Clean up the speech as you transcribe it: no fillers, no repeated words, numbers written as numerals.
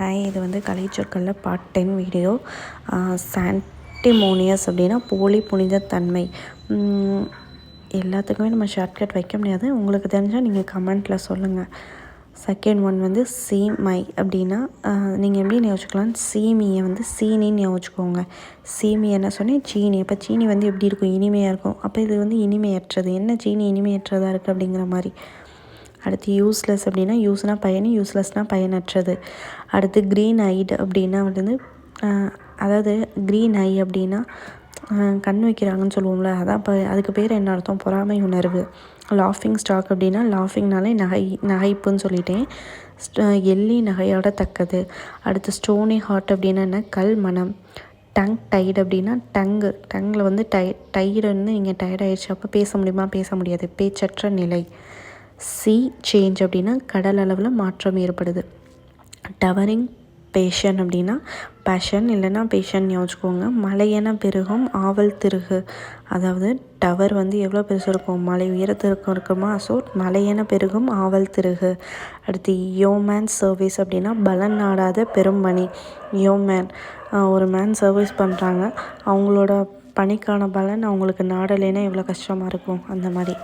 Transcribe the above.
Hi, இது வந்து கலைச்சொற்களில் part 10 video. சான்டிமோனியஸ் அப்படின்னா போலி புனிதத்தன்மை. எல்லாத்துக்குமே நம்ம ஷார்ட்கட் வைக்க முடியாது. உங்களுக்கு தெரிஞ்சால் நீங்கள் கமெண்ட்டில் சொல்லுங்கள். செகண்ட் ஒன் வந்து சீமை அப்படின்னா நீங்கள் எப்படி யோசிக்கலாம், சீமியை வந்து சீனின்னு யோசிச்சுக்கோங்க. சீமி என்ன சொன்னேன், சீனி. அப்போ சீனி வந்து எப்படி இருக்கும், இனிமையாக இருக்கும். அப்போ இது வந்து இனிமையற்றது. என்ன சீனி இனிமையற்றதாக இருக்குது அப்படிங்கிற மாதிரி. அடுத்து யூஸ்லெஸ் அப்படின்னா யூஸ்னால் பயன், யூஸ்லெஸ்னால் பயனற்றது. அடுத்து க்ரீன் ஐடு அப்படின்னா வந்து அதாவது க்ரீன் ஐ அப்படின்னா கண் வைக்கிறாங்கன்னு சொல்லுவோம்ல, அதான் இப்போ அதுக்கு பேர் என்ன அர்த்தம், பொறாமை உணர்வு. லாஃபிங் ஸ்டாக் அப்படின்னா லாஃபிங்னாலே நகைப்புன்னு சொல்லிட்டேன். எள்ளி நகையோட தக்கது. அடுத்து ஸ்டோனி ஹார்ட் அப்படின்னா என்ன, கல் மனம். டங் டைடு அப்படின்னா டங்கில் வந்து டைடுன்னு நீங்கள் டயர்ட் ஆகிடுச்சு, அப்போ பேச முடியுமா, பேச முடியாது, பேச்சற்ற நிலை. சி சேஞ்ச் அப்படின்னா கடல் அளவில் மாற்றம் ஏற்படுது. டவரிங் பேஷன் அப்படின்னா பேஷன் இல்லைன்னா பேஷன் யோசிச்சுக்கோங்க. மலையென பெருகும் ஆவல் திருகு. அதாவது டவர் வந்து எவ்வளோ பெருசு இருக்கும், மலை உயரத்திற்கு இருக்குமா, ஸோ மலையென பெருகும் ஆவல் திருகு. அடுத்து யோமேன் சர்வீஸ் அப்படின்னா பலன் நாடாத பெரும் பணி. யோமேன் ஒரு மேன் சர்வீஸ் பண்ணுறாங்க, அவங்களோட பணிக்கான பலன் அவங்களுக்கு நாடலைன்னா எவ்வளோ கஷ்டமாக இருக்கும், அந்த மாதிரி.